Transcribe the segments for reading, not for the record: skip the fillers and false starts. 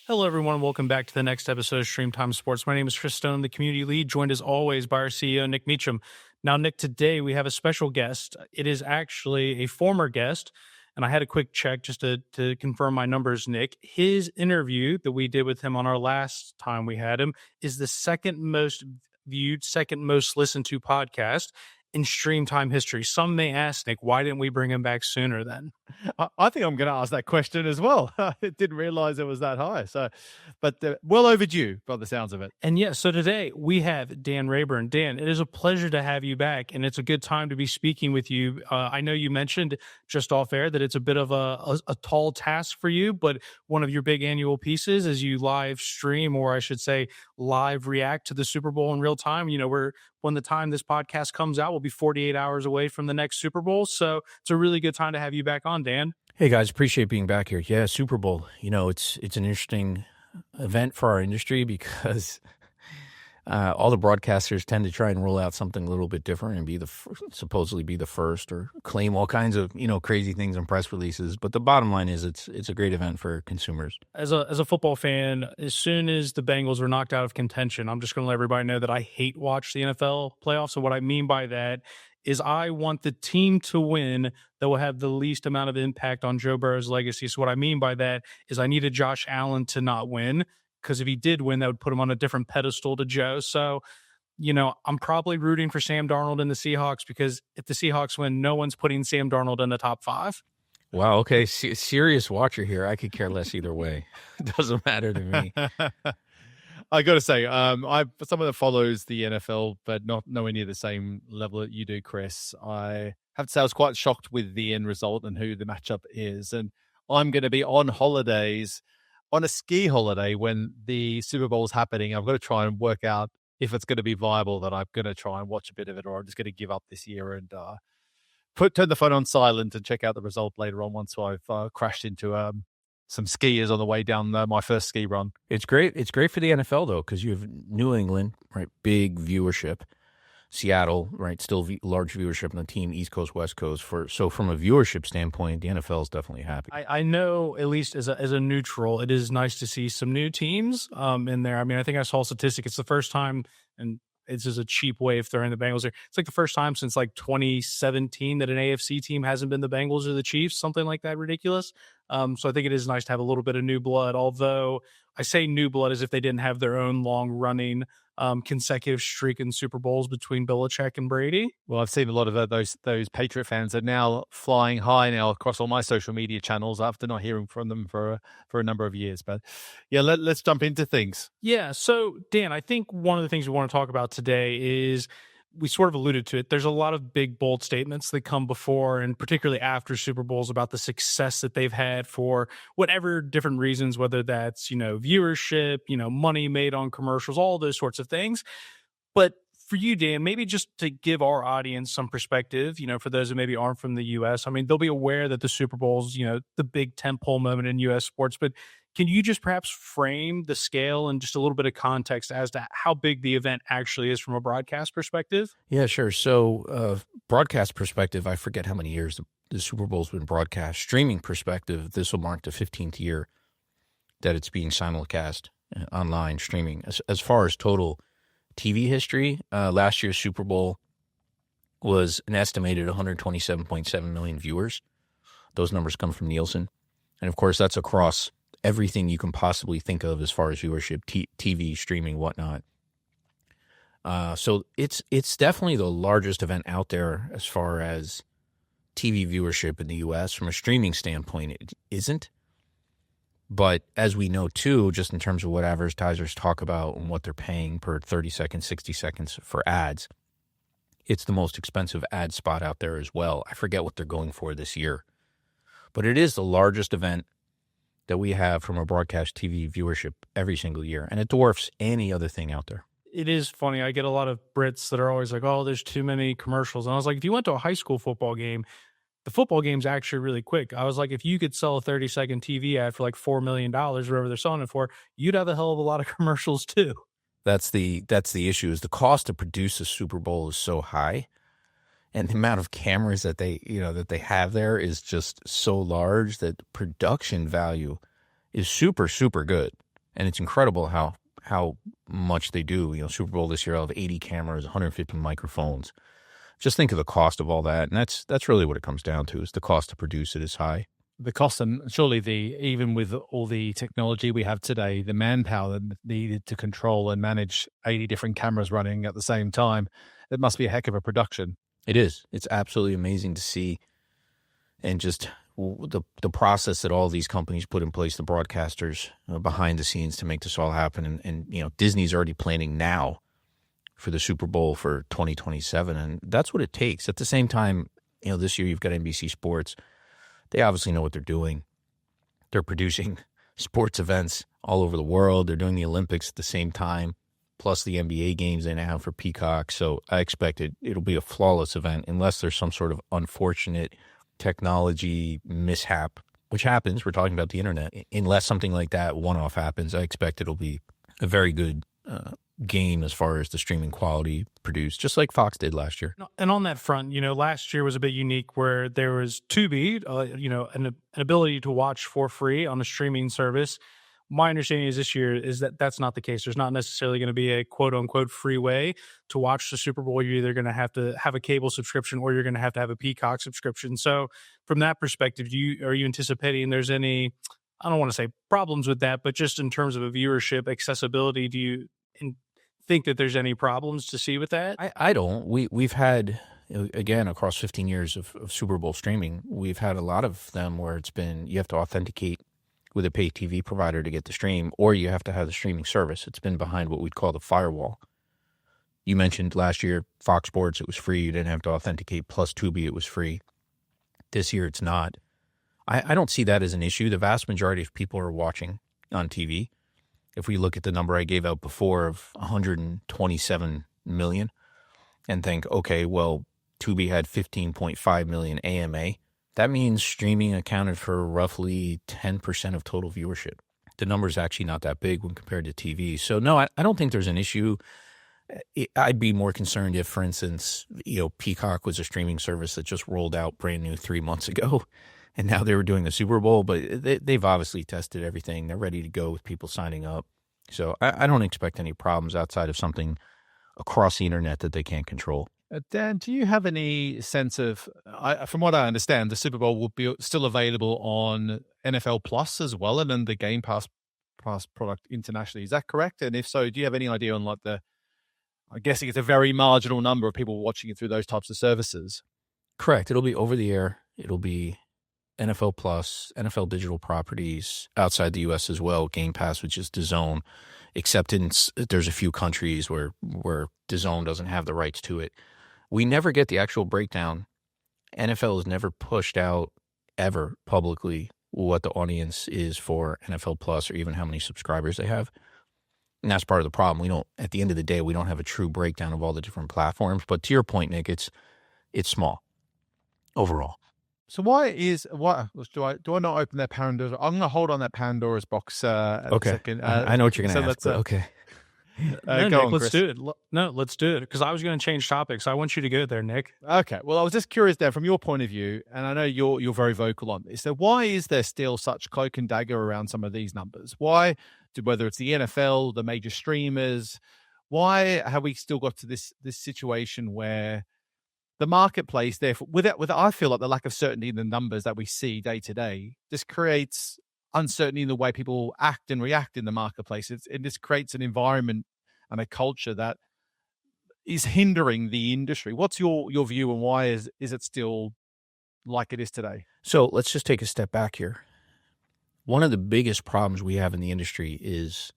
Hello, everyone. Welcome back to the next episode of StreamTime Sports. My name is Chris Stone, the community lead, joined as always by our CEO, Nick Meacham. Now, Nick, today we have a special guest. It is actually a former guest, and I had a quick check just to confirm my numbers, Nick. His interview that we did with him on our last time we had him is the second most viewed, second most listened to podcast in StreamTime history. Some may ask, Nick, why didn't we bring him back sooner then? I think I'm going to ask that question as well. I didn't realize it was that high. But well overdue by the sounds of it. And yeah, so today we have Dan Rayburn. Dan, it is a pleasure to have you back, and it's a good time to be speaking with you. I know you mentioned just off air that it's a bit of a tall task for you, but one of your big annual pieces is you live stream, or I should say live react to the Super Bowl in real time. When the time this podcast comes out, we'll be 48 hours away from the next Super Bowl. So it's a really good time to have you back on, Dan. Hey guys, appreciate being back here. Yeah, Super Bowl. It's an interesting event for our industry because all the broadcasters tend to try and roll out something a little bit different and supposedly be the first, or claim all kinds of crazy things in press releases. But the bottom line is it's a great event for consumers. As a football fan, as soon as the Bengals were knocked out of contention, I'm just going to let everybody know that I hate watch the NFL playoffs. So what I mean by that is I want the team to win that will have the least amount of impact on Joe Burrow's legacy. So what I mean by that is I needed Josh Allen to not win, because if he did win, that would put him on a different pedestal to Joe. So, I'm probably rooting for Sam Darnold and the Seahawks, because if the Seahawks win, no one's putting Sam Darnold in the top 5. Wow, okay, serious watcher here. I could care less either way. It doesn't matter to me. I got to say, I'm someone that follows the NFL, but not nowhere near the same level that you do, Chris. I have to say I was quite shocked with the end result and who the matchup is. And I'm going to be on holidays, on a ski holiday when the Super Bowl is happening. I've got to try and work out if it's going to be viable that I'm going to try and watch a bit of it, or I'm just going to give up this year and turn the phone on silent and check out the result later on once I've crashed into some skiers on the way down my first ski run. It's great. It's great for the NFL though, because you have New England, right? Big viewership. Seattle, right? Still large viewership on the team, East Coast, West Coast. So from a viewership standpoint, the NFL is definitely happy. I know, at least as a neutral, it is nice to see some new teams in there. I mean, I think I saw a statistic. It's the first time, and it's just a cheap way of throwing the Bengals there. It's like the first time since like 2017 that an AFC team hasn't been the Bengals or the Chiefs, something like that ridiculous. So I think it is nice to have a little bit of new blood, although I say new blood as if they didn't have their own long-running consecutive streak in Super Bowls between Belichick and Brady. Well, I've seen a lot of those Patriot fans are now flying high now across all my social media channels after not hearing from them for a number of years. But yeah, let's jump into things. Yeah. So Dan, I think one of the things we want to talk about today is, we sort of alluded to it, there's a lot of big, bold statements that come before and particularly after Super Bowls about the success that they've had for whatever different reasons, whether that's, viewership, money made on commercials, all those sorts of things. But for you, Dan, maybe just to give our audience some perspective, for those who maybe aren't from the U.S., I mean, they'll be aware that the Super Bowl's, the big tentpole moment in U.S. sports, but can you just perhaps frame the scale and just a little bit of context as to how big the event actually is from a broadcast perspective? Yeah, sure. So broadcast perspective, I forget how many years the Super Bowl's been broadcast. Streaming perspective, this will mark the 15th year that it's being simulcast online streaming. As far as total TV history, last year's Super Bowl was an estimated 127.7 million viewers. Those numbers come from Nielsen. And of course, that's across everything you can possibly think of as far as viewership, TV, streaming, whatnot. So it's definitely the largest event out there as far as TV viewership in the U.S. From a streaming standpoint, it isn't. But as we know, too, just in terms of what advertisers talk about and what they're paying per 30 seconds, 60 seconds for ads, it's the most expensive ad spot out there as well. I forget what they're going for this year. But it is the largest event that we have from a broadcast TV viewership every single year, and it dwarfs any other thing out there. It is funny. I get a lot of Brits that are always like, oh, there's too many commercials. And I was like, if you went to a high school football game, the football game's actually really quick. I was like, if you could sell a 30-second TV ad for like $4 million, whatever they're selling it for, you'd have a hell of a lot of commercials too. That's the issue, is the cost to produce a Super Bowl is so high, and the amount of cameras that they have there is just so large that production value is super, super good. And it's incredible how much they do. Super Bowl this year, I'll have 80 cameras, 150 microphones. Just think of the cost of all that. And that's really what it comes down to, is the cost to produce it is high. The cost, and surely even with all the technology we have today, the manpower needed to control and manage 80 different cameras running at the same time, it must be a heck of a production. It is. It's absolutely amazing to see. And just the process that all these companies put in place, the broadcasters behind the scenes to make this all happen. And Disney's already planning now for the Super Bowl for 2027. And that's what it takes. At the same time, this year you've got NBC Sports. They obviously know what they're doing. They're producing sports events all over the world. They're doing the Olympics at the same time, plus the NBA games they now have for Peacock. So I expect it'll be a flawless event unless there's some sort of unfortunate technology mishap, which happens. We're talking about the internet. Unless something like that one-off happens, I expect it'll be a very good game as far as the streaming quality produced, just like Fox did last year. And on that front, last year was a bit unique where there was Tubi, an ability to watch for free on a streaming service. My understanding is this year is that that's not the case. There's not necessarily going to be a quote unquote free way to watch the Super Bowl. You're either going to have a cable subscription or you're going to have a Peacock subscription. So from that perspective, are you anticipating there's any, I don't want to say problems with that, but just in terms of a viewership accessibility, do you think that there's any problems to see with that? I don't. We've had, again, across 15 years of Super Bowl streaming, we've had a lot of them where it's been, you have to authenticate with a pay TV provider to get the stream, or you have to have the streaming service. It's been behind what we'd call the firewall. You mentioned last year, Fox Sports, it was free. You didn't have to authenticate, plus Tubi, it was free. This year, it's not. I don't see that as an issue. The vast majority of people are watching on TV. If we look at the number I gave out before of 127 million and think, okay, well, Tubi had 15.5 million AMA, that means streaming accounted for roughly 10% of total viewership. The number is actually not that big when compared to TV. So, no, I don't think there's an issue. I'd be more concerned if, for instance, Peacock was a streaming service that just rolled out brand new 3 months ago. And now they were doing the Super Bowl, but they've obviously tested everything. They're ready to go with people signing up. So I don't expect any problems outside of something across the internet that they can't control. Dan, do you have any sense of, from what I understand, the Super Bowl will be still available on NFL Plus as well, and then the Game Pass product internationally. Is that correct? And if so, do you have any idea on I'm guessing it's a very marginal number of people watching it through those types of services? Correct. It'll be over the air. It'll be NFL Plus, NFL digital properties outside the U.S. as well, Game Pass, which is DAZN, except there's a few countries where DAZN doesn't have the rights to it. We never get the actual breakdown. NFL has never pushed out ever publicly what the audience is for NFL Plus or even how many subscribers they have. And that's part of the problem. At the end of the day, we don't have a true breakdown of all the different platforms. But to your point, Nick, it's small overall. So do I not open that Pandora's? I'm going to hold on that Pandora's box a second. I know what you're going to ask. Okay. No, Nick, let's do it. No, let's do it, because I was going to change topics. I want you to go there, Nick. Okay. Well, I was just curious, Dan, from your point of view, and I know you're very vocal on this. So why is there still such cloak and dagger around some of these numbers? Why, whether it's the NFL, the major streamers, why have we still got to this situation where the marketplace, therefore, I feel like the lack of certainty in the numbers that we see day to day just creates uncertainty in the way people act and react in the marketplace. It just creates an environment and a culture that is hindering the industry. What's your view, and why is it still like it is today? So let's just take a step back here. One of the biggest problems we have in the industry is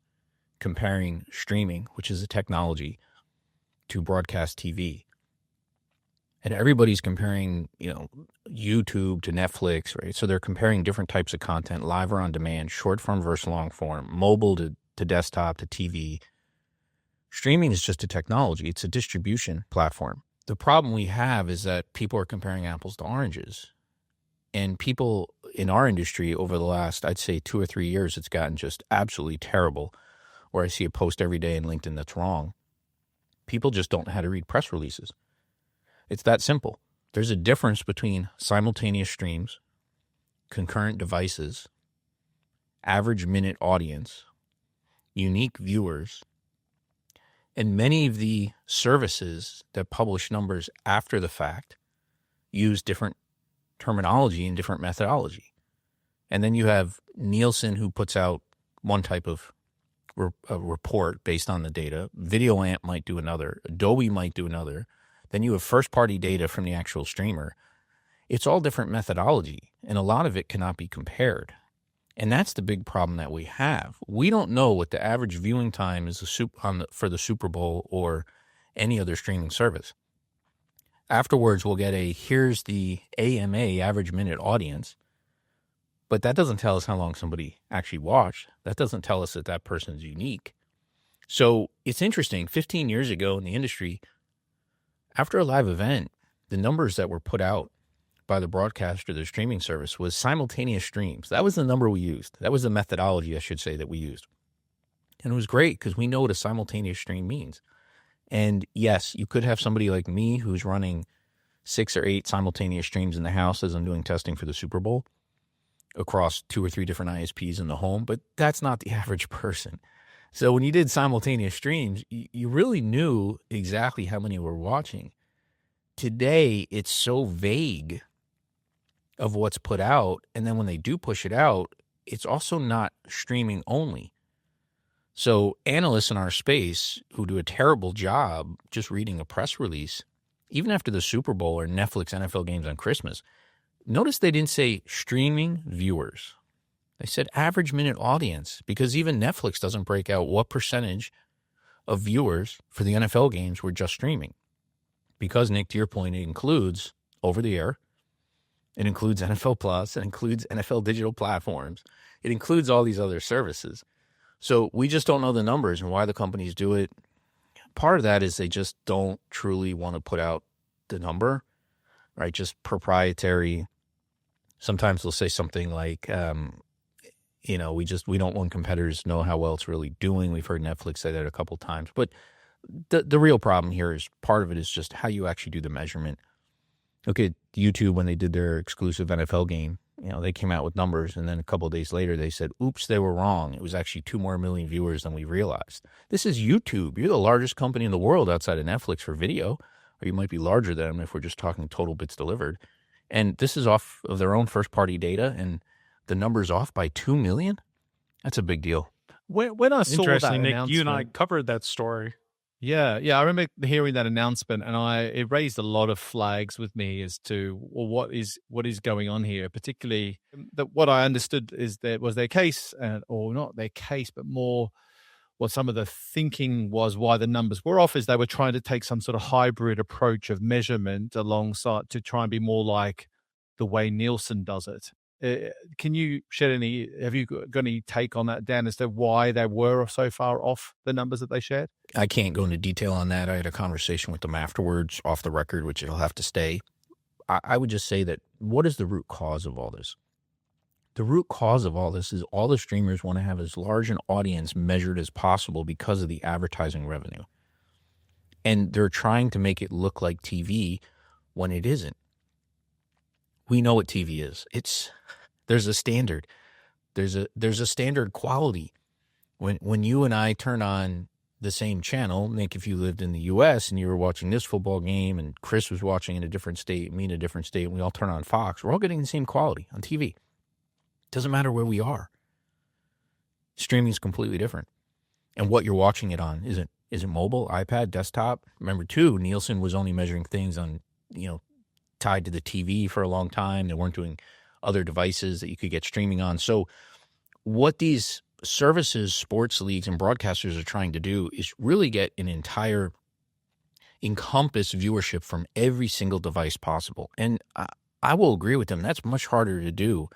comparing streaming, which is a technology, to broadcast TV. And everybody's comparing, YouTube to Netflix, right? So they're comparing different types of content, live or on demand, short form versus long form, mobile to desktop to TV. Streaming is just a technology. It's a distribution platform. The problem we have is that people are comparing apples to oranges. And people in our industry over the last, I'd say 2 or 3 years, it's gotten just absolutely terrible, where I see a post every day in LinkedIn that's wrong. People just don't know how to read press releases. It's that simple. There's a difference between simultaneous streams, concurrent devices, average minute audience, unique viewers. And many of the services that publish numbers after the fact use different terminology and different methodology. And then you have Nielsen, who puts out one type of a report based on the data. VideoAmp might do another. Adobe might do another. Then you have first-party data from the actual streamer. It's all different methodology, and a lot of it cannot be compared. And that's the big problem that we have. We don't know what the average viewing time is for the Super Bowl or any other streaming service. Afterwards, we'll get here's the AMA, average minute audience, but that doesn't tell us how long somebody actually watched. That doesn't tell us that that person's unique. So it's interesting. 15 years ago in the industry, after a live event, the numbers that were put out by the broadcaster, the streaming service, was simultaneous streams. That was the number we used. That was the methodology, I should say, that we used. And it was great because we know what a simultaneous stream means. And yes, you could have somebody like me who's running 6 or 8 simultaneous streams in the house as I'm doing testing for the Super Bowl across 2 or 3 different ISPs in the home, but that's not the average person. So when you did simultaneous streams, you really knew exactly how many were watching. Today, it's so vague of what's put out, and then when they do push it out, it's also not streaming only. So analysts in our space who do a terrible job just reading a press release, even after the Super Bowl or Netflix NFL games on Christmas, notice they didn't say streaming viewers. They said average minute audience, because even Netflix doesn't break out what percentage of viewers for the NFL games were just streaming. Because, Nick, to your point, it includes over the air, it includes NFL Plus, it includes NFL digital platforms, it includes all these other services. So we just don't know the numbers and why the companies do it. Part of that is they just don't truly want to put out the number, right? Just proprietary. Sometimes they'll say something like, we don't want competitors to know how well it's really doing. We've heard Netflix say that a couple times. But the real problem here is part of it is just how you actually do the measurement. Look at YouTube when they did their exclusive NFL game. They came out with numbers, and then a couple of days later they said, oops, they were wrong. It was actually 2 more million viewers than we realized. This is YouTube. You're the largest company in the world outside of Netflix for video, or you might be larger than them if we're just talking total bits delivered. And this is off of their own first-party data, and the number's off by 2 million? That's a big deal. When I saw that Interesting, Nick, announcement, you and I covered that story. Yeah, I remember hearing that announcement, and it raised a lot of flags with me as to what is going on here. Particularly, that what I understood is that was their case, or not their case, but more what some of the thinking was why the numbers were off, is they were trying to take some sort of hybrid approach of measurement alongside to try and be more like the way Nielsen does it. Can you have you got any take on that, Dan, as to why they were so far off the numbers that they shared? I can't go into detail on that. I had a conversation with them afterwards, off the record, which it'll have to stay. I would just say that what is the root cause of all this? The root cause of all this is all the streamers want to have as large an audience measured as possible because of the advertising revenue. And they're trying to make it look like TV when it isn't. We know what TV is. There's a standard. There's a standard quality. When you and I turn on the same channel, Nick, if you lived in the U.S. and you were watching this football game and Chris was watching in a different state, me in a different state, and we all turn on Fox, we're all getting the same quality on TV. Doesn't matter where we are. Streaming is completely different. And what you're watching it on, is it mobile, iPad, desktop? Remember, too, Nielsen was only measuring things on, tied to the TV for a long time. They weren't doing other devices that you could get streaming on. So what these services, sports leagues, and broadcasters are trying to do is really get an entire encompass viewership from every single device possible. And I will agree with them. That's much harder to do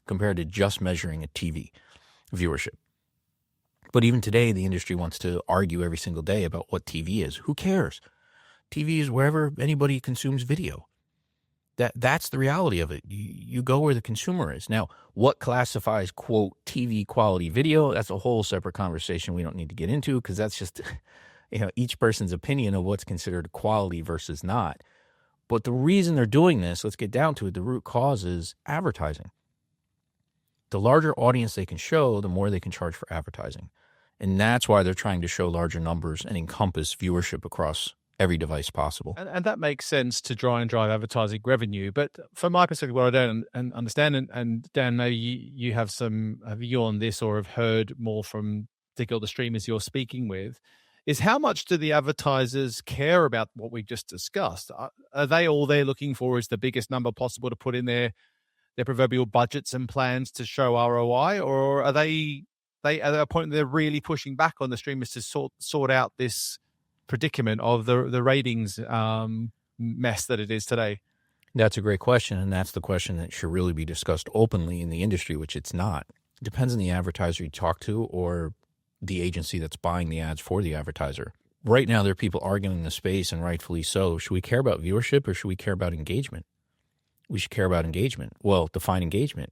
compared to just measuring a TV viewership. But even today, the industry wants to argue every single day about what TV is. Who cares? TV is wherever anybody consumes video. That's the reality of it. You go where the consumer is. Now, what classifies, quote, TV quality video, that's a whole separate conversation we don't need to get into, because that's just each person's opinion of what's considered quality versus not. But the reason they're doing this, let's get down to it, the root cause is advertising. The larger audience they can show, the more they can charge for advertising. And that's why they're trying to show larger numbers and encompass viewership across every device possible. And that makes sense to try and drive advertising revenue. But from my perspective, what I don't understand, and Dan, maybe you have some view on this or have heard more from particularly the streamers you're speaking with, is how much do the advertisers care about what we just discussed? Are they all they're looking for is the biggest number possible to put in their proverbial budgets and plans to show ROI? Or are they at a point they're really pushing back on the streamers to sort out this predicament of the ratings mess that it is today? That's a great question, and that's the question that should really be discussed openly in the industry, which it's not. It depends on the advertiser you talk to or the agency that's buying the ads for the advertiser. Right now, there are people arguing in the space, and rightfully so. Should we care about viewership or should we care about engagement? We should care about engagement. Well, define engagement.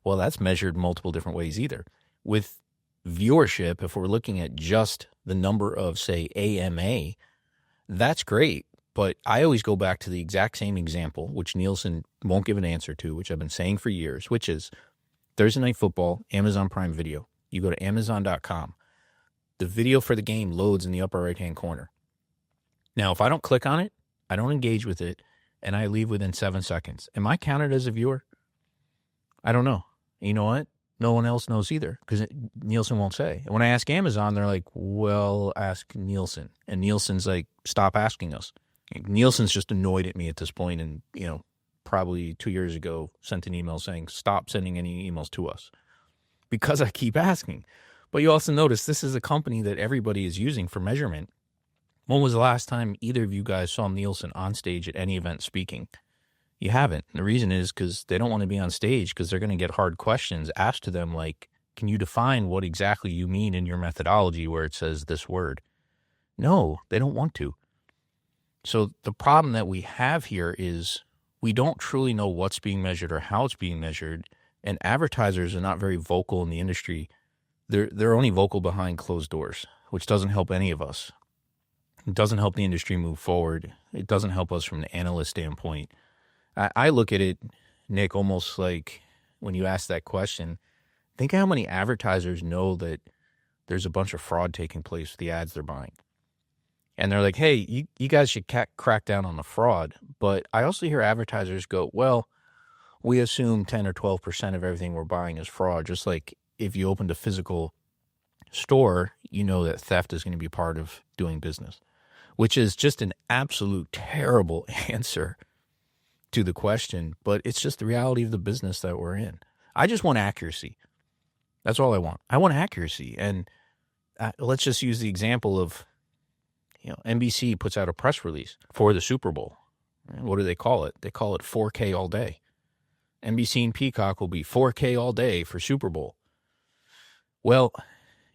Well, that's measured multiple different ways either. With viewership, if we're looking at just the number of, say, AMA, that's great. But I always go back to the exact same example, which Nielsen won't give an answer to, which I've been saying for years, which is Thursday Night Football, Amazon Prime Video. You go to Amazon.com. The video for the game loads in the upper right-hand corner. Now, if I don't click on it, I don't engage with it, and I leave within 7 seconds, am I counted as a viewer? I don't know. You know what? No one else knows either because Nielsen won't say. And when I ask Amazon, they're like, well, ask Nielsen. And Nielsen's like, stop asking us. Nielsen's just annoyed at me at this point and, probably 2 years ago sent an email saying, stop sending any emails to us because I keep asking. But you also notice this is a company that everybody is using for measurement. When was the last time either of you guys saw Nielsen on stage at any event speaking? You haven't. And the reason is because they don't want to be on stage because they're going to get hard questions asked to them like, can you define what exactly you mean in your methodology where it says this word? No, they don't want to. So the problem that we have here is we don't truly know what's being measured or how it's being measured, and advertisers are not very vocal in the industry. They're only vocal behind closed doors, which doesn't help any of us. It doesn't help the industry move forward. It doesn't help us from the analyst standpoint. I look at it, Nick, almost like when you ask that question, think how many advertisers know that there's a bunch of fraud taking place with the ads they're buying. And they're like, hey, you guys should crack down on the fraud. But I also hear advertisers go, well, we assume 10 or 12% of everything we're buying is fraud. Just like if you opened a physical store, you know that theft is going to be part of doing business, which is just an absolute terrible answer to the question, but it's just the reality of the business that we're in. I just want accuracy. That's all I want. I want accuracy. And let's just use the example of, NBC puts out a press release for the Super Bowl. What do they call it? They call it 4K all day. NBC and Peacock will be 4K all day for Super Bowl. Well,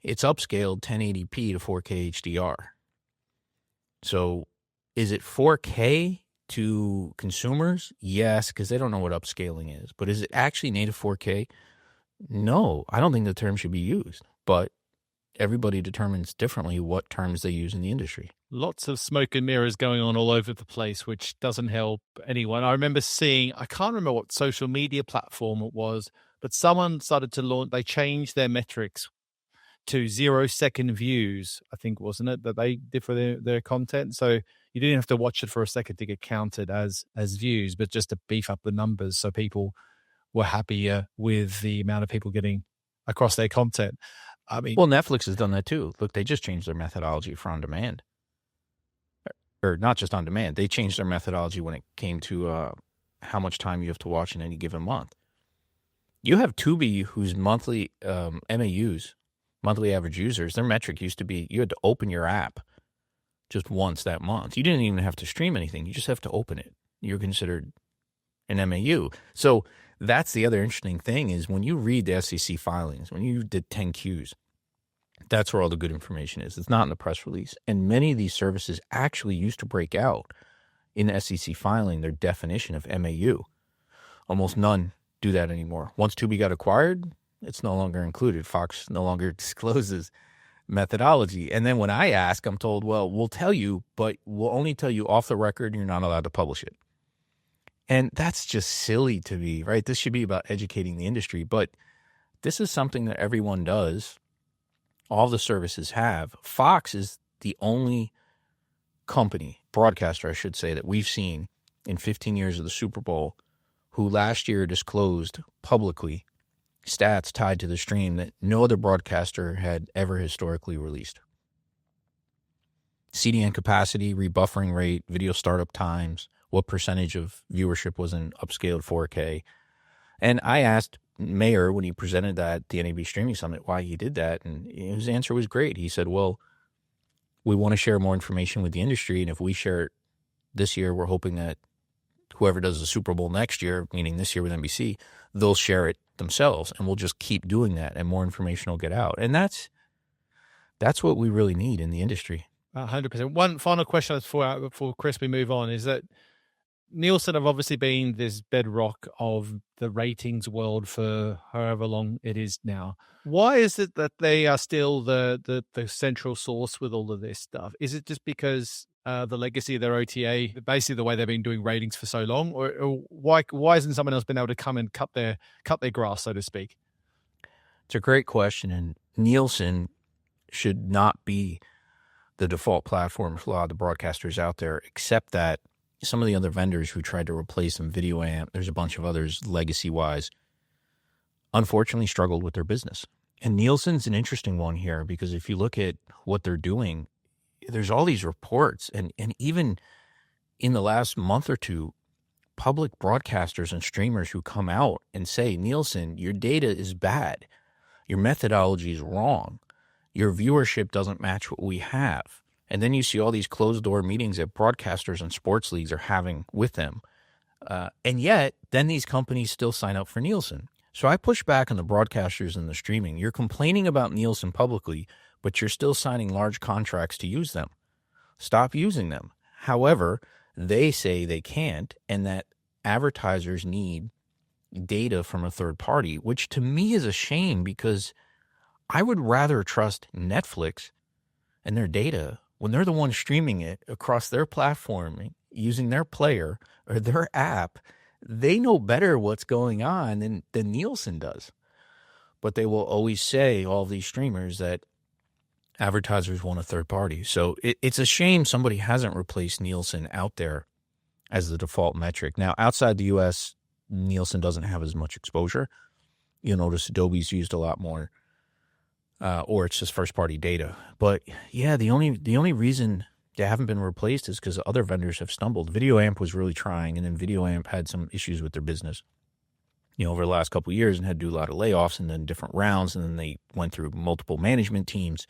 it's upscaled 1080p to 4K HDR. So is it 4K to consumers? Yes, because they don't know what upscaling is. But is it actually native 4K? No, I don't think the term should be used. But everybody determines differently what terms they use in the industry. Lots of smoke and mirrors going on all over the place, which doesn't help anyone. I remember seeing, I can't remember what social media platform it was, but someone started to launch, they changed their metrics to 0-second views, I think, wasn't it, that they did for their content. So you didn't have to watch it for a second to get counted as views, but just to beef up the numbers so people were happier with the amount of people getting across their content. I mean, well, Netflix has done that too. Look, they just changed their methodology for on demand. Or not just on demand. They changed their methodology when it came to how much time you have to watch in any given month. You have Tubi, whose monthly MAUs, monthly average users, their metric used to be you had to open your app just once that month. You didn't even have to stream anything. You just have to open it. You're considered an MAU. So that's the other interesting thing is when you read the SEC filings, when you did 10Qs, that's where all the good information is. It's not in the press release. And many of these services actually used to break out in the SEC filing their definition of MAU. Almost none do that anymore. Once Tubi got acquired, it's no longer included. Fox no longer discloses methodology. And then when I ask, I'm told, well, we'll tell you, but we'll only tell you off the record. You're not allowed to publish it. And that's just silly to me, right? This should be about educating the industry, but this is something that everyone does all the services have. Fox is the only company, broadcaster, I should say, that we've seen in 15 years of the Super Bowl who last year disclosed publicly stats tied to the stream that no other broadcaster had ever historically released. CDN capacity, rebuffering rate, video startup times, what percentage of viewership was in upscaled 4K. And I asked Mayer when he presented that at the NAB Streaming Summit why he did that, and his answer was great. He said, well, we want to share more information with the industry, and if we share it this year, we're hoping that whoever does the Super Bowl next year, meaning this year with NBC, they'll share it themselves, and we'll just keep doing that, and more information will get out. And that's what we really need in the industry. 100%. One final question before Chris, we move on, is that Nielsen have obviously been this bedrock of the ratings world for however long it is now. Why is it that they are still the central source with all of this stuff? Is it just because the legacy of their OTA, basically the way they've been doing ratings for so long, or why hasn't someone else been able to come and cut their grass, so to speak? It's a great question, and Nielsen should not be the default platform for a lot of the broadcasters out there, except that some of the other vendors who tried to replace them, VideoAmp, there's a bunch of others legacy-wise, unfortunately struggled with their business. And Nielsen's an interesting one here because if you look at what they're doing, there's all these reports, and even in the last month or two, public broadcasters and streamers who come out and say, Nielsen, your data is bad. Your methodology is wrong. Your viewership doesn't match what we have. And then you see all these closed-door meetings that broadcasters and sports leagues are having with them. And yet, then these companies still sign up for Nielsen. So I push back on the broadcasters and the streaming. You're complaining about Nielsen publicly, but you're still signing large contracts to use them. Stop using them. However, they say they can't, and that advertisers need data from a third party, which to me is a shame because I would rather trust Netflix and their data when they're the ones streaming it across their platform using their player or their app. They know better what's going on than Nielsen does. But they will always say, all these streamers, that advertisers want a third party. So it's a shame somebody hasn't replaced Nielsen out there as the default metric. Now, outside the U.S., Nielsen doesn't have as much exposure. You'll notice Adobe's used a lot more. Or it's just first-party data. But yeah, the only reason they haven't been replaced is because other vendors have stumbled. VideoAmp was really trying, and then VideoAmp had some issues with their business, over the last couple of years, and had to do a lot of layoffs and then different rounds, and then they went through multiple management teams,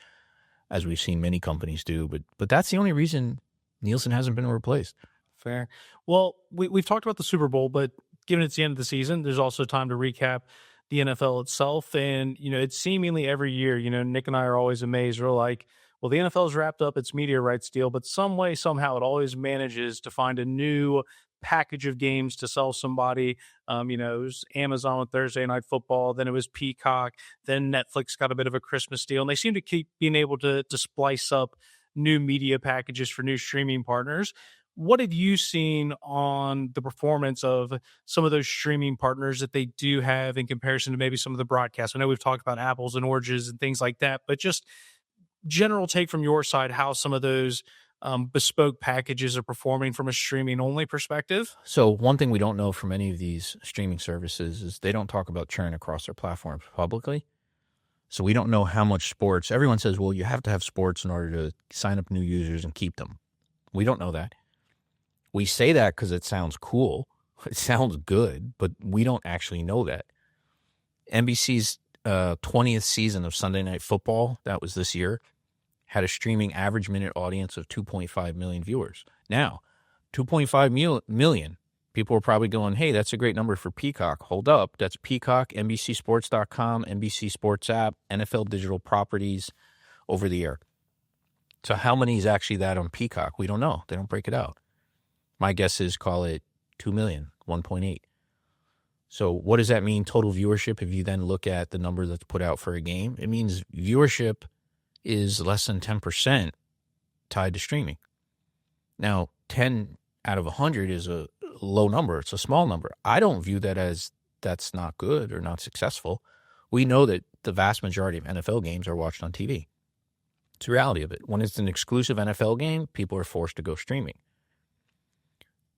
as we've seen many companies do. But that's the only reason Nielsen hasn't been replaced. Fair. Well, we've talked about the Super Bowl, but given it's the end of the season, there's also time to recap the NFL itself. And, it's seemingly every year, Nick and I are always amazed. We're like, well, the NFL's wrapped up its media rights deal, but some way, somehow, it always manages to find a new package of games to sell somebody. It was Amazon with Thursday Night Football, then it was Peacock, then Netflix got a bit of a Christmas deal, and they seem to keep being able to splice up new media packages for new streaming partners. What have you seen on the performance of some of those streaming partners that they do have in comparison to maybe some of the broadcasts? I know we've talked about apples and oranges and things like that, but just general take from your side, how some of those bespoke packages are performing from a streaming only perspective. So one thing we don't know from any of these streaming services is they don't talk about churn across their platforms publicly. So we don't know how much sports. Everyone says, well, you have to have sports in order to sign up new users and keep them. We don't know that. We say that because it sounds cool. It sounds good, but we don't actually know that. NBC's 20th season of Sunday Night Football, that was this year, had a streaming average minute audience of 2.5 million viewers. Now, 2.5 million. People are probably going, hey, that's a great number for Peacock. Hold up. That's Peacock, NBCSports.com, NBC Sports app, NFL digital properties, over the air. So how many is actually that on Peacock? We don't know. They don't break it out. My guess is call it 2 million, 1.8. So what does that mean, total viewership, if you then look at the number that's put out for a game? It means viewership is less than 10% tied to streaming. Now, 10 out of 100 is a low number. It's a small number. I don't view that as that's not good or not successful. We know that the vast majority of NFL games are watched on TV. It's the reality of it. When it's an exclusive NFL game, people are forced to go streaming.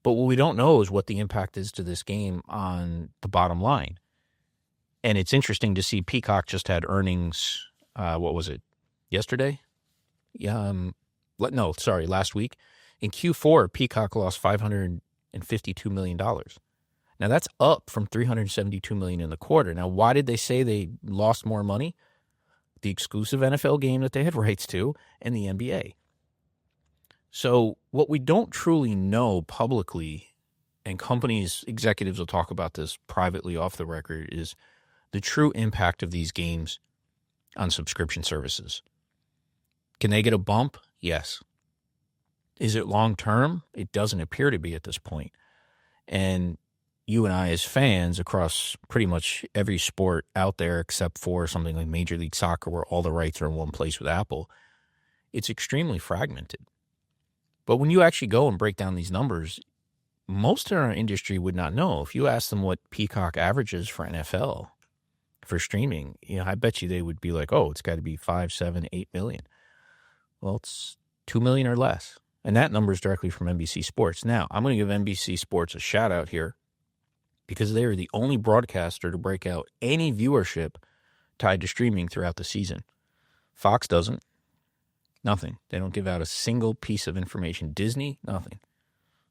But what we don't know is what the impact is to this game on the bottom line. And it's interesting to see Peacock just had earnings, what was it, yesterday? Last week. In Q4, Peacock lost $552 million. Now, that's up from $372 million in the quarter. Now, why did they say they lost more money? The exclusive NFL game that they had rights to and the NBA. So what we don't truly know publicly, and companies, executives will talk about this privately off the record, is the true impact of these games on subscription services. Can they get a bump? Yes. Is it long-term? It doesn't appear to be at this point. And you and I as fans across pretty much every sport out there except for something like Major League Soccer where all the rights are in one place with Apple, it's extremely fragmented. But when you actually go and break down these numbers, most in our industry would not know. If you ask them what Peacock averages for NFL, for streaming, I bet you they would be like, oh, it's got to be 5, 7, 8 million. Well, it's 2 million or less. And that number is directly from NBC Sports. Now, I'm going to give NBC Sports a shout out here because they are the only broadcaster to break out any viewership tied to streaming throughout the season. Fox doesn't. Nothing. They don't give out a single piece of information. Disney, nothing.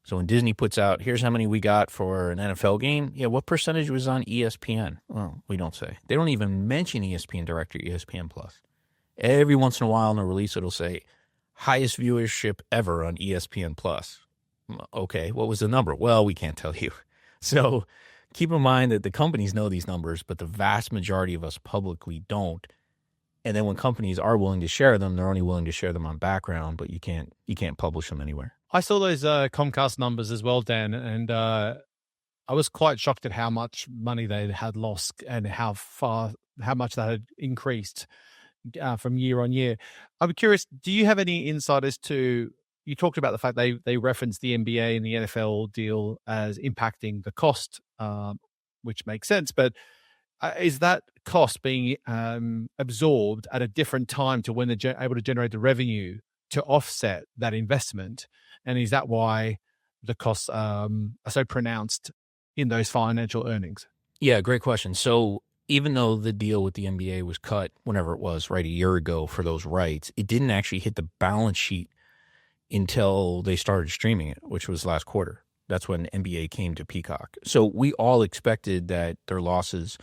So when Disney puts out, here's how many we got for an NFL game, what percentage was on ESPN? Well, we don't say. They don't even mention ESPN Direct or ESPN Plus. Every once in a while in the release, it'll say, highest viewership ever on ESPN Plus. Okay, what was the number? Well, we can't tell you. So keep in mind that the companies know these numbers, but the vast majority of us publicly don't. And then when companies are willing to share them, they're only willing to share them on background, but you can't publish them anywhere. I saw those Comcast numbers as well, Dan, and I was quite shocked at how much money they had lost and how much that had increased from year on year. I'm curious, do you have any insight as to, you talked about the fact they referenced the NBA and the NFL deal as impacting the cost, which makes sense, but is that cost being absorbed at a different time to when they're able to generate the revenue to offset that investment? And is that why the costs are so pronounced in those financial earnings? Yeah, great question. So even though the deal with the NBA was cut whenever it was, right, a year ago for those rights, it didn't actually hit the balance sheet until they started streaming it, which was last quarter. That's when NBA came to Peacock. So we all expected that their losses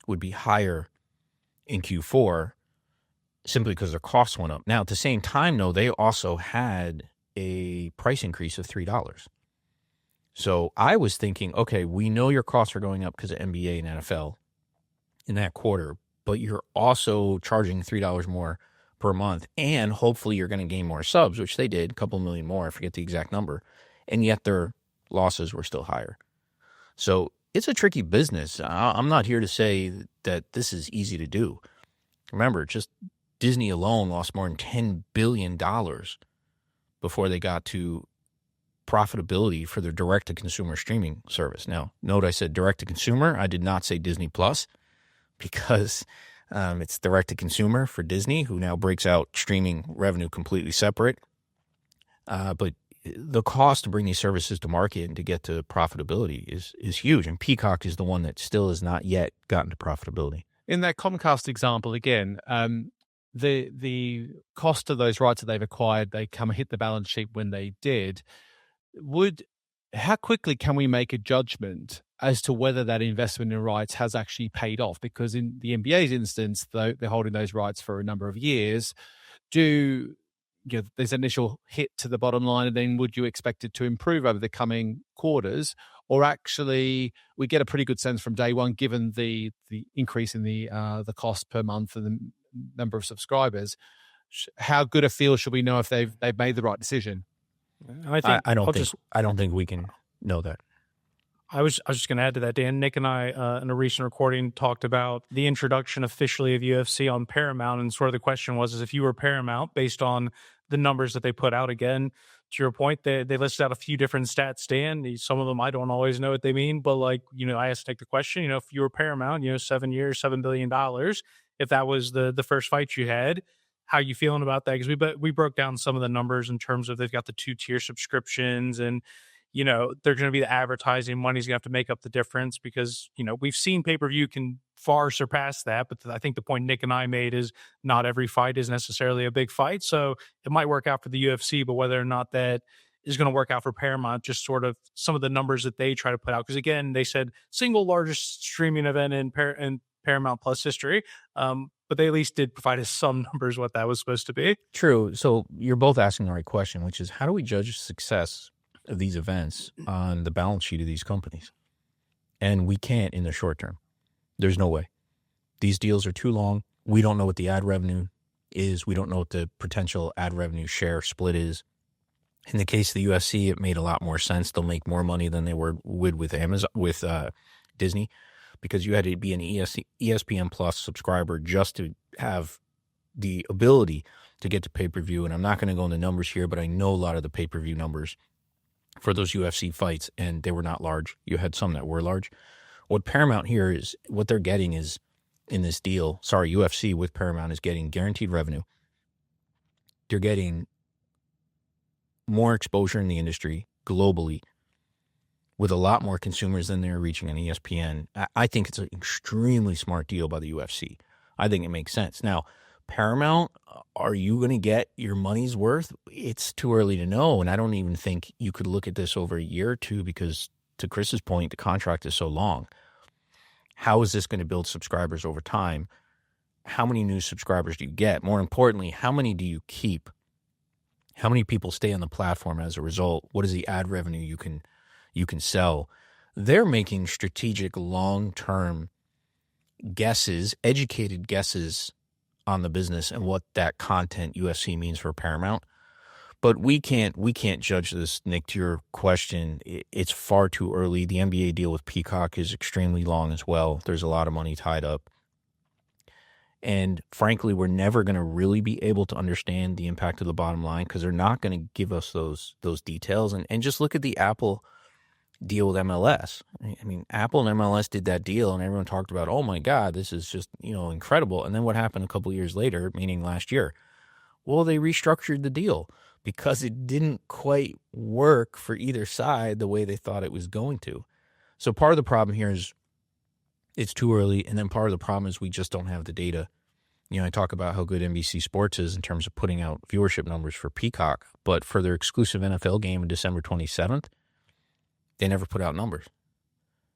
would be higher in Q4 simply because their costs went up. Now, at the same time, though, they also had a price increase of $3. So I was thinking, okay, we know your costs are going up because of NBA and NFL in that quarter, but you're also charging $3 more per month, and hopefully you're going to gain more subs, which they did, a couple million more, I forget the exact number, and yet their losses were still higher. So it's a tricky business. I'm not here to say that this is easy to do. Remember, just Disney alone lost more than $10 billion before they got to profitability for their direct-to-consumer streaming service. Now, note I said direct-to-consumer. I did not say Disney Plus because it's direct-to-consumer for Disney, who now breaks out streaming revenue completely separate. But the cost to bring these services to market and to get to profitability is huge. And Peacock is the one that still has not yet gotten to profitability. In that Comcast example, again, the cost of those rights that they've acquired, they hit the balance sheet when they did. How quickly can we make a judgment as to whether that investment in rights has actually paid off? Because in the NBA's instance, though they're holding those rights for a number of years, there's an initial hit to the bottom line, and then would you expect it to improve over the coming quarters? Or actually, we get a pretty good sense from day one, given the increase in the cost per month and the number of subscribers. How good a feel should we know if they've made the right decision? I don't think we can know that. I was just going to add to that, Dan. Nick and I, in a recent recording, talked about the introduction officially of UFC on Paramount, and sort of the question was, if you were Paramount, based on the numbers that they put out, again, to your point, they listed out a few different stats, Dan. Some of them I don't always know what they mean, but I asked Nick the question, if you were Paramount, 7 years, $7 billion, if that was the first fight you had, how you feeling about that, because we broke down some of the numbers in terms of they've got the 2-tier subscriptions, and they're going to be the advertising money's going to have to make up the difference, because we've seen pay-per-view can far surpass that. But I think the point Nick and I made is not every fight is necessarily a big fight, so it might work out for the UFC, but whether or not that is going to work out for Paramount, just sort of some of the numbers that they try to put out, because again, they said single largest streaming event in Paramount Plus history, but they at least did provide us some numbers what that was supposed to be. True. So you're both asking the right question, which is, how do we judge success of these events on the balance sheet of these companies? And we can't in the short term. There's no way. These deals are too long. We don't know what the ad revenue is. We don't know what the potential ad revenue share split is. In the case of the UFC, it made a lot more sense. They'll make more money than they would with Amazon, with Disney, because you had to be an ESPN Plus subscriber just to have the ability to get to pay-per-view. And I'm not going to go into numbers here, but I know a lot of the pay-per-view numbers for those UFC fights, and they were not large. You had some that were large. What Paramount here is, what they're getting is, in this deal, UFC with Paramount is getting guaranteed revenue. They're getting more exposure in the industry globally with a lot more consumers than they're reaching on ESPN. I think it's an extremely smart deal by the UFC. I think it makes sense. Now, Paramount, are you going to get your money's worth? It's too early to know, and I don't even think you could look at this over a year or two, because to Chris's point, the contract is so long. How is this going to build subscribers over time? How many new subscribers do you get? More importantly, how many do you keep? How many people stay on the platform as a result? What is the ad revenue you can sell? They're making strategic, long-term guesses, educated guesses on the business and what that content UFC means for Paramount. But we can't judge this, Nick, to your question. It's far too early. The NBA deal with Peacock is extremely long as well. There's a lot of money tied up. And frankly, we're never going to really be able to understand the impact of the bottom line, because they're not going to give us those details. And just look at the Apple deal with MLS. I mean, Apple and MLS did that deal, and everyone talked about, oh my God, this is just, incredible. And then what happened a couple of years later, meaning last year? Well, they restructured the deal because it didn't quite work for either side the way they thought it was going to. So part of the problem here is it's too early, and then part of the problem is we just don't have the data. I talk about how good NBC Sports is in terms of putting out viewership numbers for Peacock, but for their exclusive NFL game on December 27th, they never put out numbers.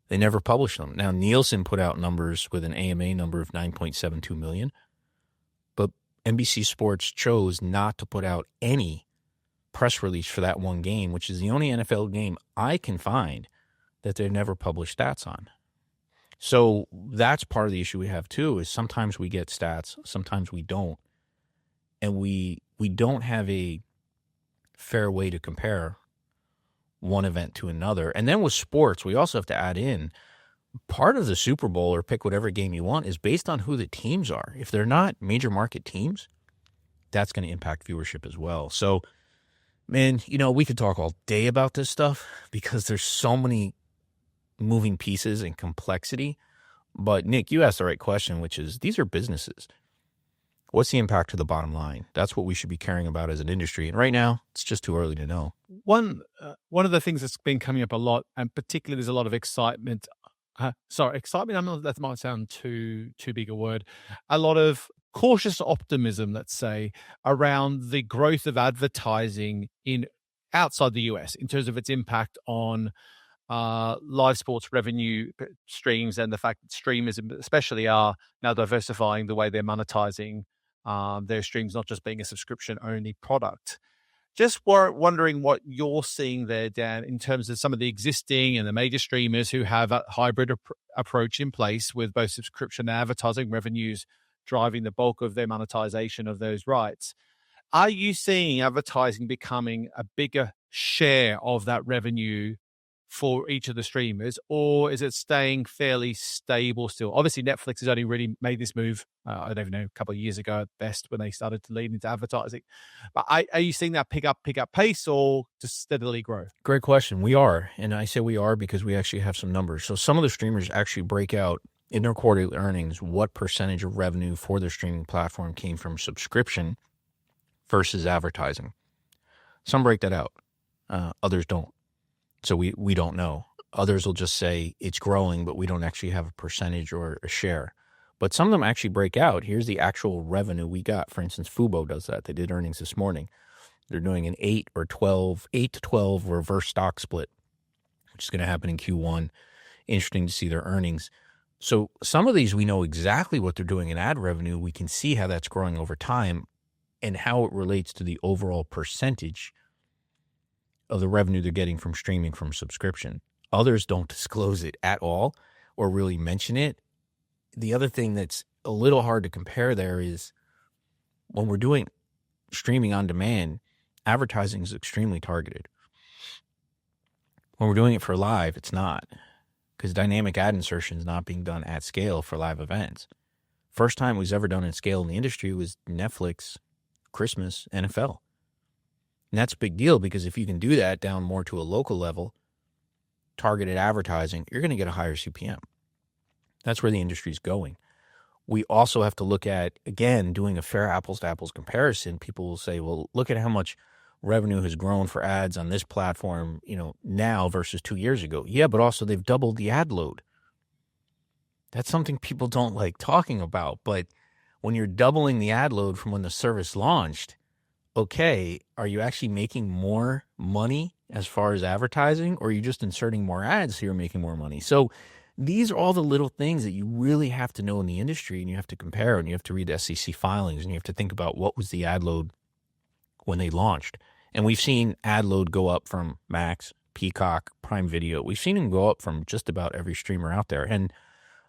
They never published them. Now, Nielsen put out numbers with an AMA number of 9.72 million, but NBC Sports chose not to put out any press release for that one game, which is the only NFL game I can find that they've never published stats on. So that's part of the issue we have too, is sometimes we get stats, sometimes we don't. And we don't have a fair way to compare one event to another. And then with sports, we also have to add in part of the Super Bowl, or pick whatever game you want, is based on who the teams are. If they're not major market teams, that's going to impact viewership as well. So, man, we could talk all day about this stuff because there's so many moving pieces and complexity. But Nick, you asked the right question, which is, these are businesses. What's the impact to the bottom line? That's what we should be caring about as an industry. And right now, it's just too early to know. One of the things that's been coming up a lot, and particularly there's a lot of excitement. Excitement. That might sound too big a word. A lot of cautious optimism, let's say, around the growth of advertising outside the US in terms of its impact on live sports revenue streams, and the fact that streamers especially are now diversifying the way they're monetizing their streams, not just being a subscription only product. Just wondering what you're seeing there, Dan, in terms of some of the existing and the major streamers who have a hybrid approach in place with both subscription and advertising revenues driving the bulk of their monetization of those rights. Are you seeing advertising becoming a bigger share of that revenue for each of the streamers, or is it staying fairly stable still? Obviously, Netflix has only really made this move, I don't even know, a couple of years ago at best, when they started to lean into advertising. But are you seeing that pick up pace, or just steadily grow? Great question. We are. And I say we are because we actually have some numbers. So some of the streamers actually break out in their quarterly earnings what percentage of revenue for their streaming platform came from subscription versus advertising. Some break that out. Others don't. So we don't know. Others will just say it's growing, but we don't actually have a percentage or a share. But some of them actually break out. Here's the actual revenue we got. For instance, Fubo does that. They did earnings this morning. They're doing an 8 to 12 reverse stock split, which is going to happen in Q1. Interesting to see their earnings. So some of these, we know exactly what they're doing in ad revenue. We can see how that's growing over time and how it relates to the overall percentage of the revenue they're getting from streaming from subscription. Others don't disclose it at all or really mention it. The other thing that's a little hard to compare there is when we're doing streaming on demand, advertising is extremely targeted. When we're doing it for live, it's not, because dynamic ad insertion is not being done at scale for live events. First time it was ever done at scale in the industry was Netflix, Christmas, NFL. And that's a big deal because if you can do that down more to a local level, targeted advertising, you're going to get a higher CPM. That's where the industry is going. We also have to look at, again, doing a fair apples to apples comparison. People will say, well, look at how much revenue has grown for ads on this platform, now versus 2 years ago. Yeah, but also they've doubled the ad load. That's something people don't like talking about. But when you're doubling the ad load from when the service launched, okay, are you actually making more money as far as advertising, or are you just inserting more ads so you're making more money? So these are all the little things that you really have to know in the industry, and you have to compare, and you have to read the SEC filings, and you have to think about what was the ad load when they launched. And we've seen ad load go up from Max, Peacock, Prime Video. We've seen them go up from just about every streamer out there. And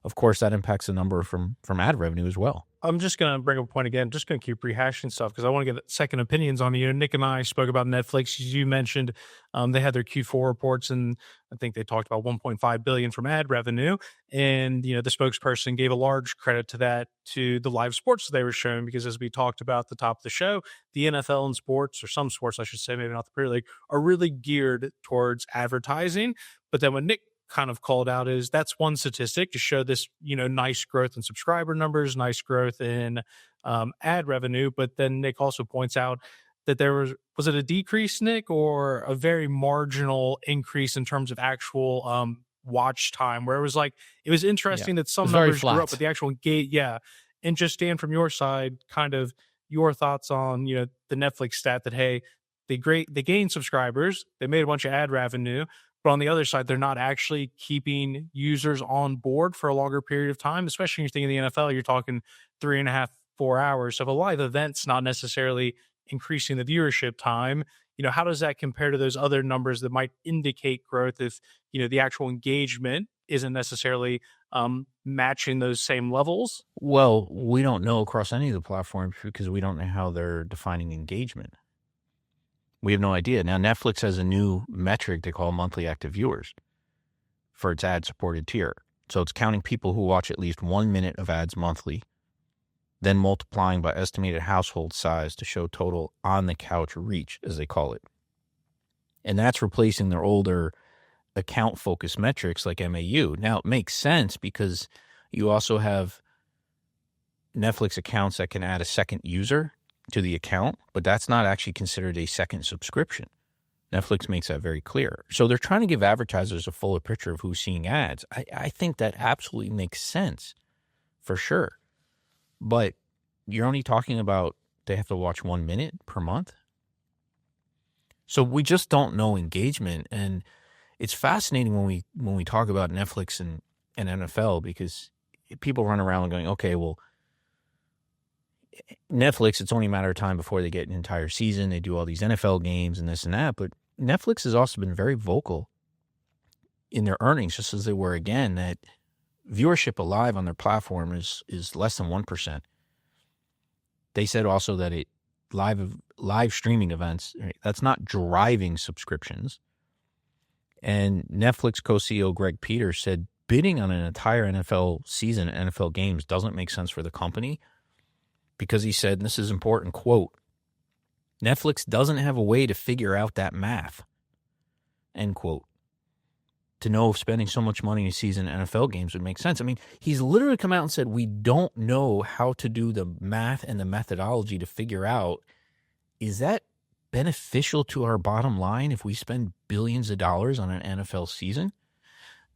of course, that impacts the number from ad revenue as well. I'm just going to bring up a point again. Just going to keep rehashing stuff because I want to get second opinions on it. Nick and I spoke about Netflix. As you mentioned, they had their Q4 reports, and I think they talked about $1.5 billion from ad revenue. And, the spokesperson gave a large credit to that, to the live sports they were showing, because as we talked about at the top of the show, the NFL and sports, or some sports, I should say, maybe not the Premier League, are really geared towards advertising. But then when Nick kind of called out is that's one statistic to show this, nice growth in subscriber numbers, nice growth in ad revenue. But then Nick also points out that there was it a decrease, Nick, or a very marginal increase in terms of actual watch time, where it was interesting that some numbers grew up, but the actual gate. Yeah. And just Dan, from your side, kind of your thoughts on, the Netflix stat that, hey, they gained subscribers, they made a bunch of ad revenue, but on the other side, they're not actually keeping users on board for a longer period of time, especially when you're thinking of the NFL, you're talking 3.5, 4 hours. So if a live event's not necessarily increasing the viewership time, how does that compare to those other numbers that might indicate growth if, the actual engagement isn't necessarily matching those same levels? Well, we don't know across any of the platforms because we don't know how they're defining engagement. We have no idea. Now, Netflix has a new metric they call monthly active viewers for its ad-supported tier. So it's counting people who watch at least 1 minute of ads monthly, then multiplying by estimated household size to show total on-the-couch reach, as they call it. And that's replacing their older account-focused metrics like MAU. Now, it makes sense because you also have Netflix accounts that can add a second user to the account, but that's not actually considered a second subscription. Netflix makes that very clear. So they're trying to give advertisers a fuller picture of who's seeing ads. I think that absolutely makes sense, for sure. But you're only talking about they have to watch 1 minute per month. So we just don't know engagement. And it's fascinating when we talk about Netflix and NFL, because people run around going, okay, well, Netflix, it's only a matter of time before they get an entire season. They do all these NFL games and this and that. But Netflix has also been very vocal in their earnings, just as they were again, that viewership alive on their platform is less than 1%. They said also that live streaming events, right, that's not driving subscriptions. And Netflix co-CEO Greg Peters said bidding on an entire NFL season, NFL games, doesn't make sense for the company. Because he said, and this is important, quote, Netflix doesn't have a way to figure out that math, end quote. to know if spending so much money in a season NFL games would make sense. I mean, he's literally come out and said, we don't know how to do the math and the methodology to figure out, is that beneficial to our bottom line if we spend billions of dollars on an NFL season?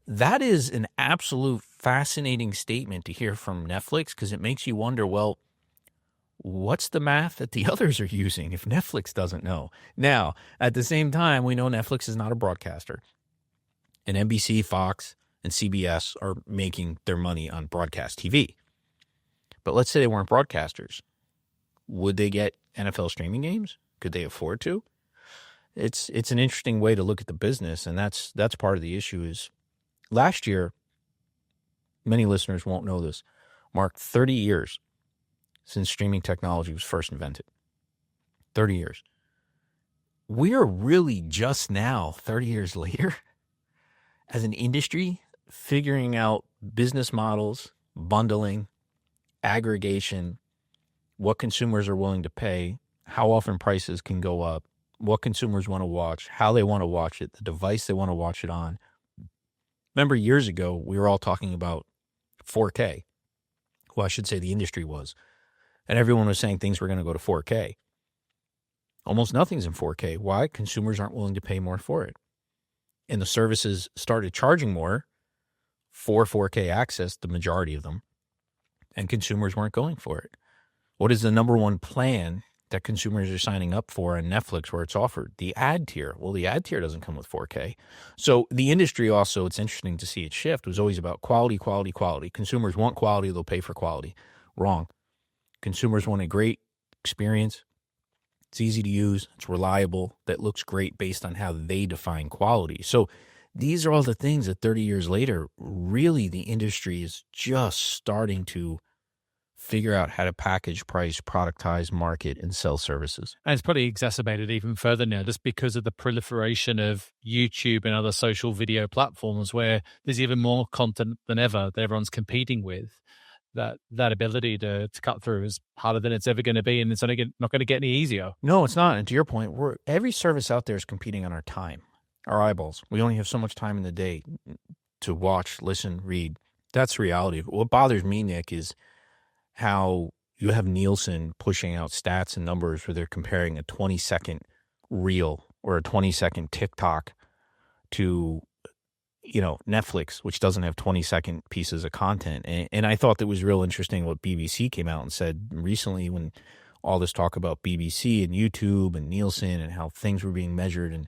That is an absolute fascinating statement to hear from Netflix, because it makes you wonder, well, what's the math that the others are using if Netflix doesn't know? Now, at the same time, we know Netflix is not a broadcaster. And NBC, Fox, and CBS are making their money on broadcast TV. But let's say they weren't broadcasters. Would they get NFL streaming games? Could they afford to? It's an interesting way to look at the business, and that's part of the issue. Is last year, many listeners won't know this, marked 30 years since streaming technology was first invented. 30 years. We are really just now, 30 years later, as an industry, figuring out business models, bundling, aggregation, what consumers are willing to pay, how often prices can go up, what consumers want to watch, how they want to watch it, the device they want to watch it on. Remember years ago, we were all talking about 4K. Well, I should say the industry was. And everyone was saying things were going to go to 4K. Almost nothing's in 4K. Why? Consumers aren't willing to pay more for it. And the services started charging more for 4K access, the majority of them, and consumers weren't going for it. What is the number one plan that consumers are signing up for on Netflix where it's offered? The ad tier. Well, the ad tier doesn't come with 4K. So the industry also, it's interesting to see it shift, was always about quality, quality, quality. Consumers want quality, they'll pay for quality. Wrong. Consumers want a great experience. It's easy to use. It's reliable. That looks great based on how they define quality. So these are all the things that 30 years later, really the industry is just starting to figure out how to package, price, productize, market, and sell services. And it's probably exacerbated even further now just because of the proliferation of YouTube and other social video platforms where there's even more content than ever that everyone's competing with. That ability to cut through is harder than it's ever going to be, and it's not going to get any easier. No, it's not. And to your point, every service out there is competing on our time, our eyeballs. We only have so much time in the day to watch, listen, read. That's reality. What bothers me, Nick, is how you have Nielsen pushing out stats and numbers where they're comparing a 20-second reel or a 20-second TikTok to Netflix, which doesn't have 20-second pieces of content. And I thought that was real interesting what BBC came out and said recently when all this talk about BBC and YouTube and Nielsen and how things were being measured. And,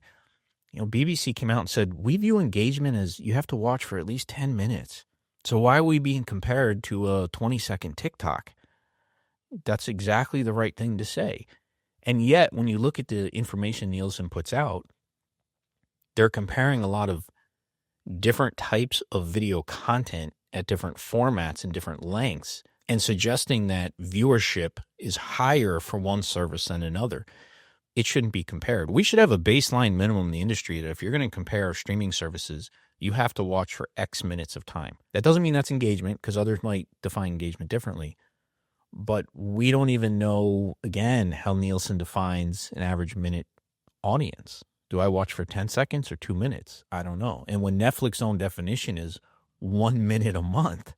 BBC came out and said, we view engagement as you have to watch for at least 10 minutes. So why are we being compared to a 20-second TikTok? That's exactly the right thing to say. And yet, when you look at the information Nielsen puts out, they're comparing a lot of different types of video content at different formats and different lengths, and suggesting that viewership is higher for one service than another. It shouldn't be compared. We should have a baseline minimum in the industry that if you're going to compare streaming services, you have to watch for X minutes of time. That doesn't mean that's engagement, because others might define engagement differently. But we don't even know, again, how Nielsen defines an average minute audience. Do I watch for 10 seconds or 2 minutes? I don't know. And when Netflix's own definition is 1 minute a month,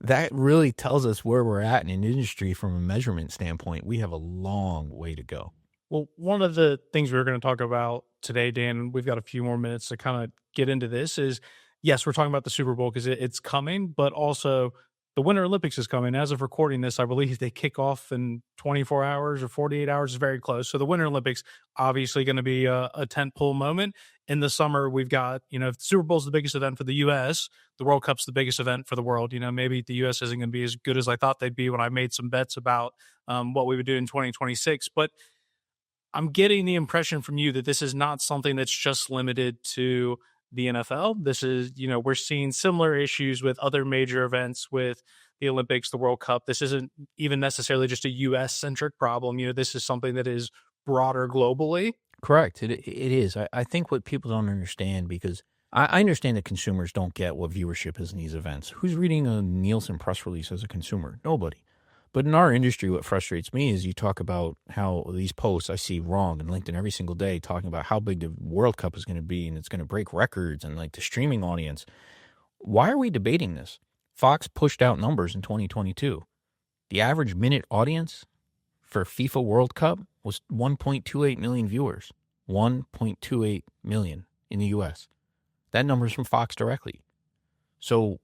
that really tells us where we're at in an industry from a measurement standpoint. We have a long way to go. Well, one of the things we were going to talk about today, Dan, we've got a few more minutes to kind of get into this, is, yes, we're talking about the Super Bowl because it's coming, but also the Winter Olympics is coming. As of recording this, I believe they kick off in 24 hours or 48 hours. Is very close. So the Winter Olympics obviously going to be a tentpole moment. In the summer, we've got, if the Super Bowl is the biggest event for the U.S., the World Cup's the biggest event for the world. Maybe the U.S. isn't going to be as good as I thought they'd be when I made some bets about what we would do in 2026. But I'm getting the impression from you that this is not something that's just limited to the NFL. This is, we're seeing similar issues with other major events with the Olympics, the World Cup. This isn't even necessarily just a U.S. centric problem. This is something that is broader globally. Correct. It is. I think what people don't understand, because I understand that consumers don't get what viewership is in these events. Who's reading a Nielsen press release as a consumer? Nobody. But in our industry, what frustrates me is you talk about how these posts I see wrong in LinkedIn every single day, talking about how big the World Cup is going to be and it's going to break records and like the streaming audience. Why are we debating this? Fox pushed out numbers in 2022. The average minute audience for FIFA World Cup was 1.28 million viewers. 1.28 million in the U.S. That number is from Fox directly. So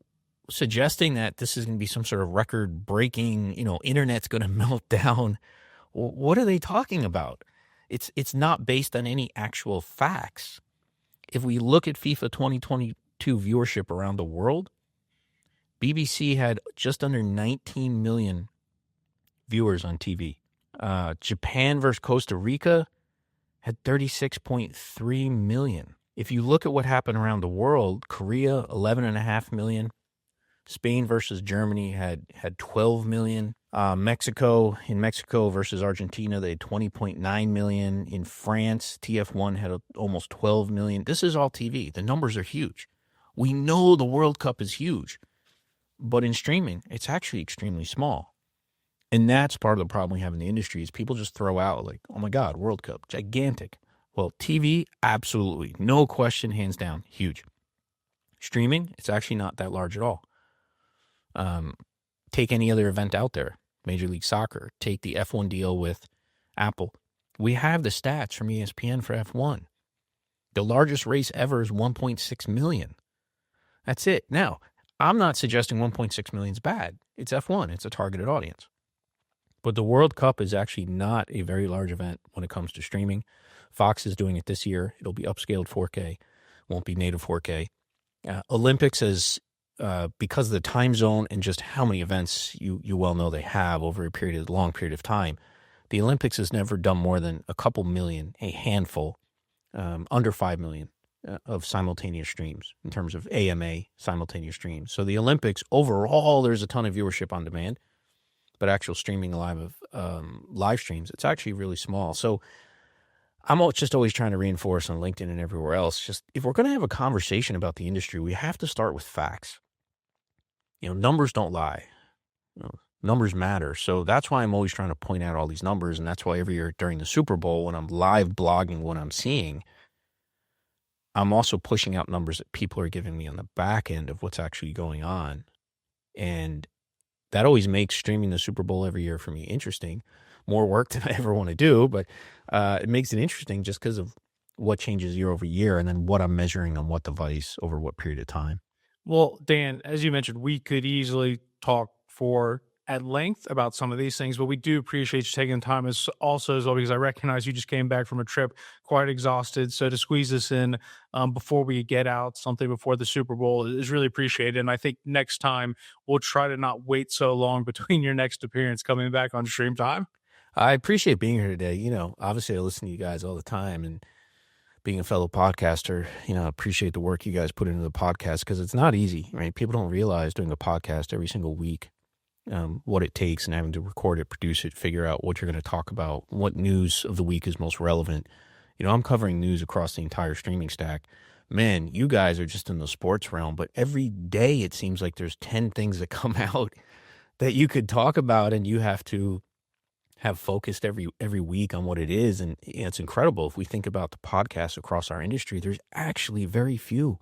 suggesting that this is going to be some sort of record-breaking, internet's going to melt down, what are they talking about? It's not based on any actual facts. If we look at FIFA 2022 viewership around the world, BBC had just under 19 million viewers on TV. Japan versus Costa Rica had 36.3 million. If you look at what happened around the world, Korea, 11.5 million. Spain versus Germany had 12 million. Mexico versus Argentina, they had 20.9 million. In France, TF1 had almost 12 million. This is all TV. The numbers are huge. We know the World Cup is huge, but in streaming, it's actually extremely small. And that's part of the problem we have in the industry is people just throw out like, oh my God, World Cup, gigantic. Well, TV, absolutely. No question, hands down, huge. Streaming, it's actually not that large at all. Take any other event out there, Major League Soccer, take the F1 deal with Apple. We have the stats from ESPN for F1. The largest race ever is 1.6 million. That's it. Now, I'm not suggesting 1.6 million is bad. It's F1. It's a targeted audience. But the World Cup is actually not a very large event when it comes to streaming. Fox is doing it this year. It'll be upscaled 4K. Won't be native 4K. Olympics is, because of the time zone and just how many events you well know they have over a long period of time, the Olympics has never done more than a couple million, a handful, under 5 million of simultaneous streams in terms of AMA simultaneous streams. So the Olympics, overall, there's a ton of viewership on demand, but actual streaming live streams, it's actually really small. So I'm just always trying to reinforce on LinkedIn and everywhere else, just if we're going to have a conversation about the industry, we have to start with facts. Numbers don't lie. Numbers matter. So that's why I'm always trying to point out all these numbers. And that's why every year during the Super Bowl, when I'm live blogging what I'm seeing, I'm also pushing out numbers that people are giving me on the back end of what's actually going on. And that always makes streaming the Super Bowl every year for me interesting. More work than I ever want to do, but it makes it interesting just because of what changes year over year and then what I'm measuring on what device over what period of time. Well, Dan, as you mentioned, we could easily talk for at length about some of these things, but we do appreciate you taking the time as well, because I recognize you just came back from a trip quite exhausted. So to squeeze this in before we get out, something before the Super Bowl is really appreciated. And I think next time we'll try to not wait so long between your next appearance coming back on StreamTime. I appreciate being here today. Obviously I listen to you guys all the time, and being a fellow podcaster, I appreciate the work you guys put into the podcast because it's not easy, right? People don't realize doing a podcast every single week, what it takes and having to record it, produce it, figure out what you're going to talk about, what news of the week is most relevant. I'm covering news across the entire streaming stack. Man, you guys are just in the sports realm, but every day it seems like there's 10 things that come out that you could talk about, and you have to have focused every week on what it is. And it's incredible. If we think about the podcasts across our industry, there's actually very few.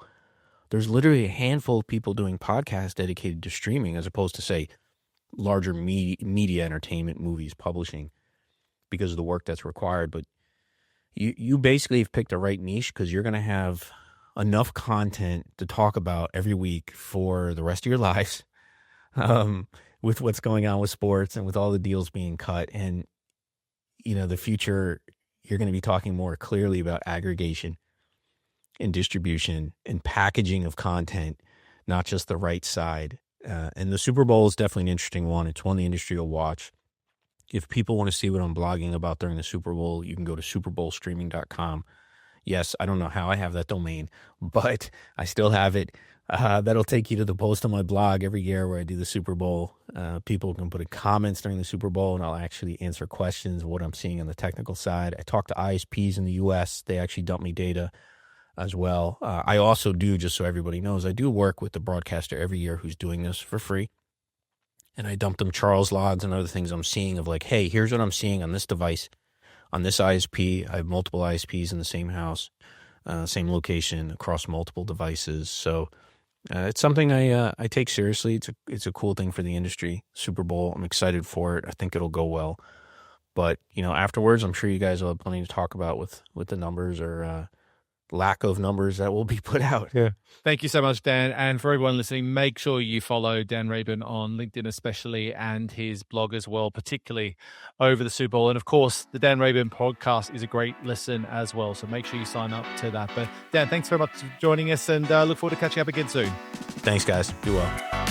There's literally a handful of people doing podcasts dedicated to streaming as opposed to, say, larger media entertainment, movies, publishing, because of the work that's required. But you basically have picked the right niche because you're going to have enough content to talk about every week for the rest of your lives. With what's going on with sports and with all the deals being cut. And, the future, you're going to be talking more clearly about aggregation and distribution and packaging of content, not just the right side. And the Super Bowl is definitely an interesting one. It's one the industry will watch. If people want to see what I'm blogging about during the Super Bowl, you can go to superbowlstreaming.com. Yes, I don't know how I have that domain, but I still have it. That'll take you to the post on my blog every year where I do the Super Bowl. People can put in comments during the Super Bowl, and I'll actually answer questions of what I'm seeing on the technical side. I talk to ISPs in the U.S. They actually dump me data as well. I also do, just so everybody knows, I do work with the broadcaster every year who's doing this for free. and I dump them Charles logs and other things I'm seeing of like, hey, here's what I'm seeing on this device, on this ISP. I have multiple ISPs in the same house, same location across multiple devices. So it's something I take seriously. It's a cool thing for the industry. Super Bowl, I'm excited for it. I think it'll go well. But afterwards, I'm sure you guys will have plenty to talk about with the numbers or lack of numbers that will be put out. Yeah. Thank you so much, Dan. And for everyone listening, make sure you follow Dan Rayburn on LinkedIn especially, and his blog as well, particularly over the Super Bowl. And of course, the Dan Rayburn podcast is a great listen as well. So make sure you sign up to that. But Dan, thanks very much for joining us, and look forward to catching up again soon. Thanks, guys. Be well.